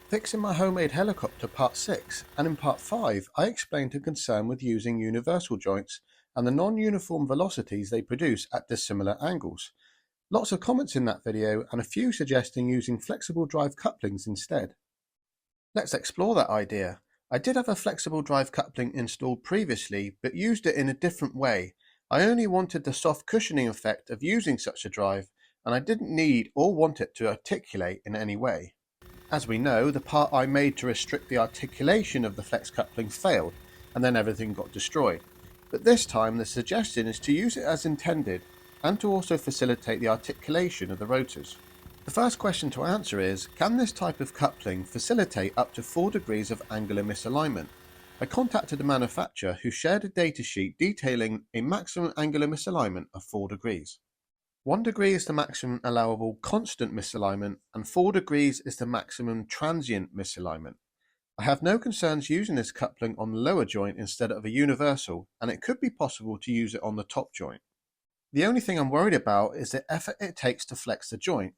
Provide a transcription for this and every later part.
Fixing my homemade helicopter part 6, and in part 5 I explained a concern with using universal joints and the non-uniform velocities they produce at dissimilar angles. Lots of comments in that video and a few suggesting using flexible drive couplings instead. Let's explore that idea. I did have a flexible drive coupling installed previously, but used it in a different way. I only wanted the soft cushioning effect of using such a drive, and I didn't need or want it to articulate in any way. As we know, the part I made to restrict the articulation of the flex coupling failed, and then everything got destroyed. But this time the suggestion is to use it as intended, and to also facilitate the articulation of the rotors. The first question to answer is, can this type of coupling facilitate up to 4 degrees of angular misalignment? I contacted a manufacturer who shared a datasheet detailing a maximum angular misalignment of 4 degrees. 1 degree is the maximum allowable constant misalignment, and 4 degrees is the maximum transient misalignment. I have no concerns using this coupling on the lower joint instead of a universal, and it could be possible to use it on the top joint. The only thing I'm worried about is the effort it takes to flex the joint.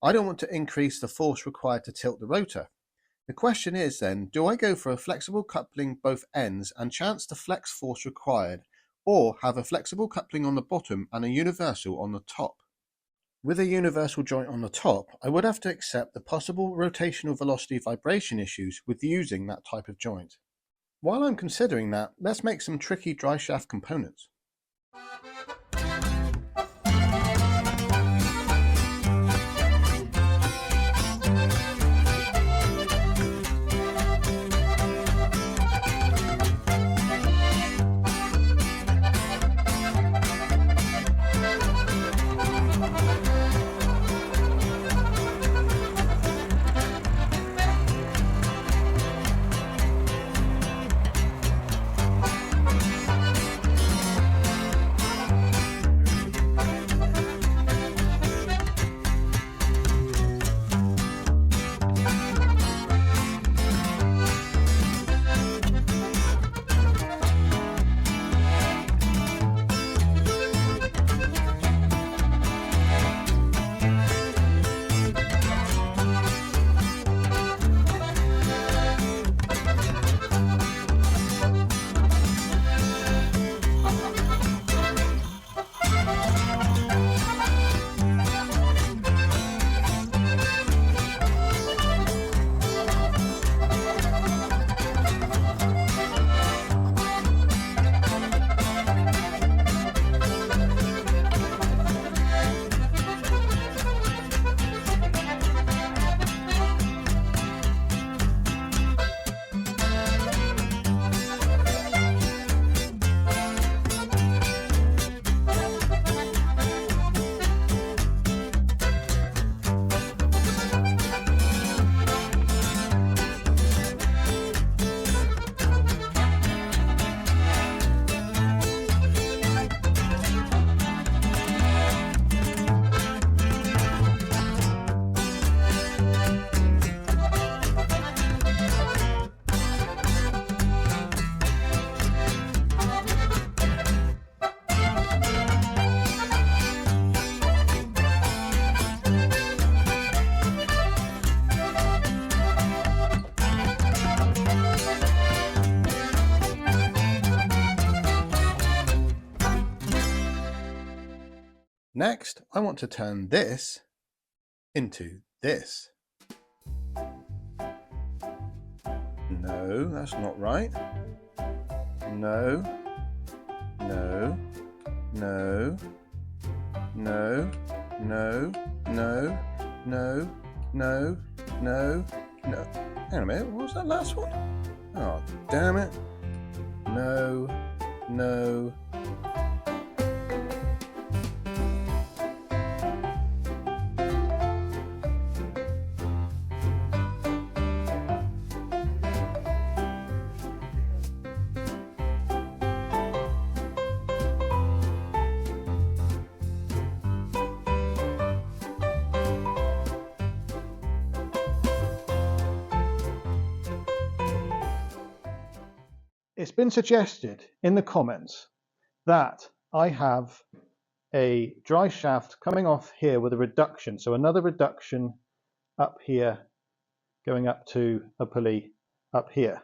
I don't want to increase the force required to tilt the rotor. The question is then, do I go for a flexible coupling both ends and chance the flex force required, or have a flexible coupling on the bottom and a universal on the top? With a universal joint on the top, I would have to accept the possible rotational velocity vibration issues with using that type of joint. While I'm considering that, let's make some tricky driveshaft components. Next, I want to turn this into this. No, that's not right. No, no, no, no, no, no, no, no, no, no. Hang on a minute, what was that last one? Oh, damn it. No, no. It's been suggested in the comments that I have a dry shaft coming off here with a reduction, so another reduction up here going up to a pulley up here.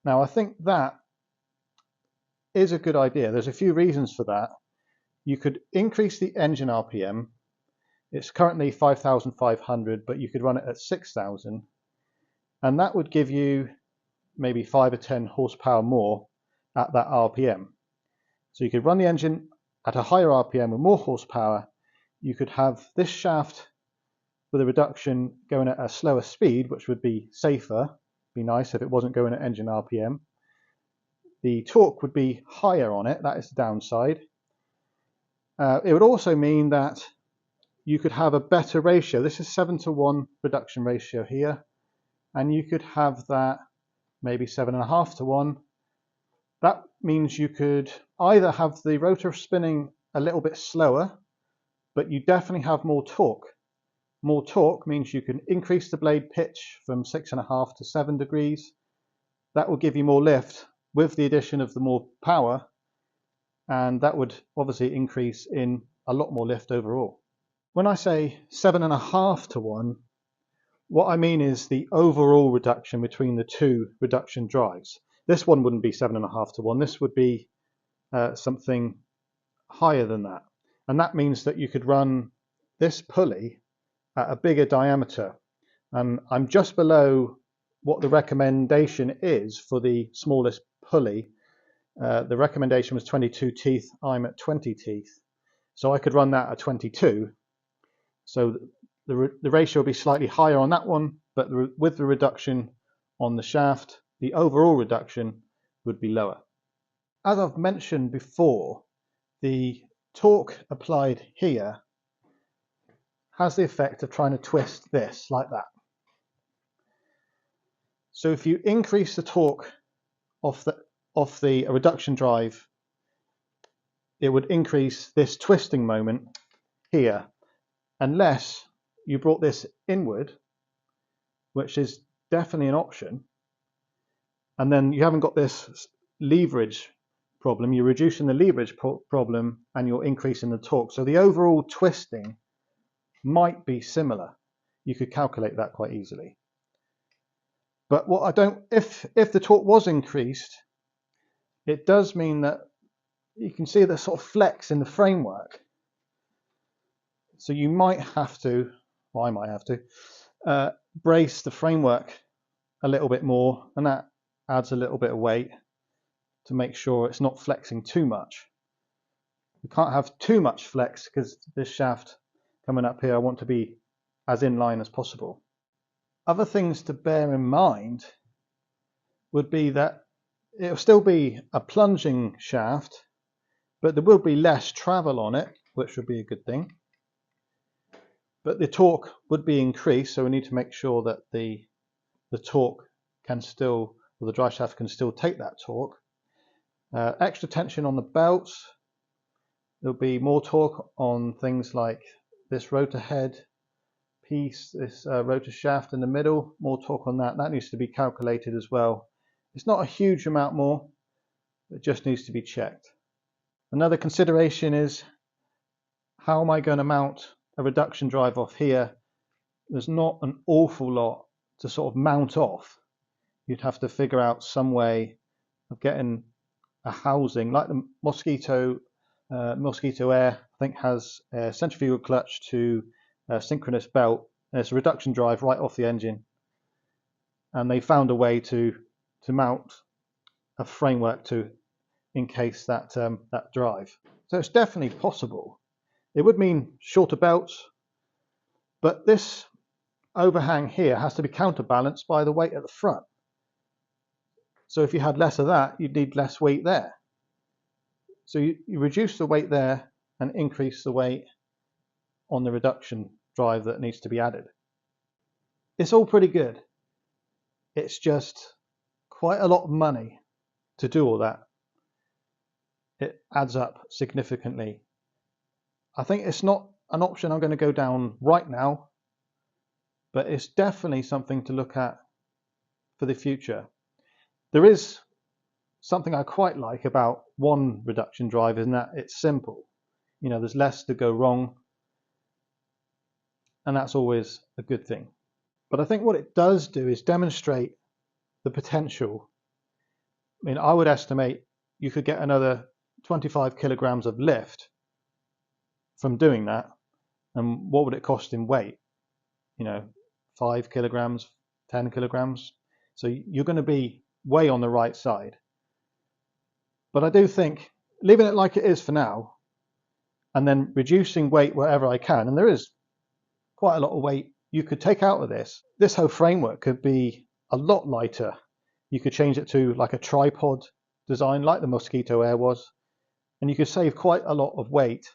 Now I think that is a good idea. There's a few reasons for that. You could increase the engine RPM. It's currently 5,500, but you could run it at 6,000, and that would give you maybe 5 or 10 horsepower more at that RPM. So you could run the engine at a higher RPM with more horsepower. You could have this shaft with a reduction going at a slower speed, which would be safer, be nice if it wasn't going at engine RPM. The torque would be higher on it, that is the downside. It would also mean that you could have a better ratio. This is 7:1 reduction ratio here, and you could have that maybe 7.5:1. That means you could either have the rotor spinning a little bit slower, but you definitely have more torque. More torque means you can increase the blade pitch from 6.5 to 7 degrees. That will give you more lift with the addition of the more power, and that would obviously increase in a lot more lift overall. When I say 7.5:1, what I mean is the overall reduction between the two reduction drives. This one wouldn't be 7.5:1, this would be something higher than that. And that means that you could run this pulley at a bigger diameter. And I'm just below what the recommendation is for the smallest pulley. The recommendation was 22 teeth, I'm at 20 teeth. So I could run that at 22. So the ratio will be slightly higher on that one, but with the reduction on the shaft, the overall reduction would be lower. As I've mentioned before, the torque applied here has the effect of trying to twist this like that. So if you increase the torque off the reduction drive, it would increase this twisting moment here, unless you brought this inward, which is definitely an option, and then you haven't got this leverage problem. You're reducing the leverage problem and you're increasing the torque. So the overall twisting might be similar. You could calculate that quite easily. But what I don't, if the torque was increased, it does mean that you can see the sort of flex in the framework. So you might have to, well, I might have to, brace the framework a little bit more, and that adds a little bit of weight to make sure it's not flexing too much. You can't have too much flex because this shaft coming up here, I want to be as in line as possible. Other things to bear in mind would be that it will still be a plunging shaft, but there will be less travel on it, which would be a good thing. But the torque would be increased, so we need to make sure that the torque can still, or the drive shaft can still take that torque. Extra tension on the belts. There'll be more torque on things like this rotor head piece, this rotor shaft in the middle, more torque on that. That needs to be calculated as well. It's not a huge amount more, it just needs to be checked. Another consideration is, how am I going to mount a reduction drive off here? There's not an awful lot to sort of mount off. You'd have to figure out some way of getting a housing, like the Mosquito Air, I think, has a centrifugal clutch to a synchronous belt. There's a reduction drive right off the engine, and they found a way to mount a framework to encase that that drive. So it's definitely possible. It would mean shorter belts, but this overhang here has to be counterbalanced by the weight at the front. So if you had less of that, you'd need less weight there. So you reduce the weight there and increase the weight on the reduction drive that needs to be added. It's all pretty good. It's just quite a lot of money to do all that. It adds up significantly. I think it's not an option I'm going to go down right now, but it's definitely something to look at for the future. There is something I quite like about one reduction drive, in that it's simple. You know, there's less to go wrong, and that's always a good thing. But I think what it does do is demonstrate the potential. I mean, I would estimate you could get another 25 kilograms of lift from doing that. And what would it cost in weight? 5 kilograms, 10 kilograms. So you're going to be way on the right side. But I do think leaving it like it is for now and then reducing weight wherever I can, and there is quite a lot of weight you could take out of this. This whole framework could be a lot lighter. You could change it to like a tripod design like the Mosquito Air was, and you could save quite a lot of weight.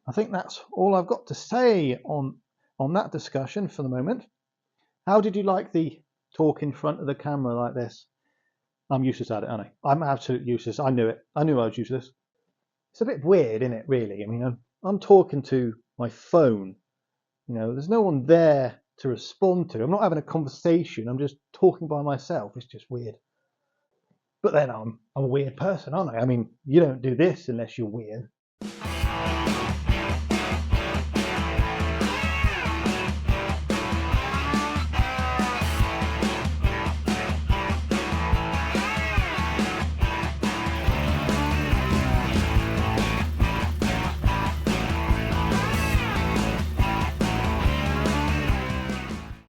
I think that's all I've got to say on that discussion for the moment. How did you like the talk in front of the camera like this? I'm useless at it, aren't I? I'm absolutely useless. I knew it. I knew I was useless. It's a bit weird, isn't it, really? I mean, I'm talking to my phone. There's no one there to respond to. I'm not having a conversation. I'm just talking by myself. It's just weird. But then I'm a weird person, aren't I? I mean, you don't do this unless you're weird.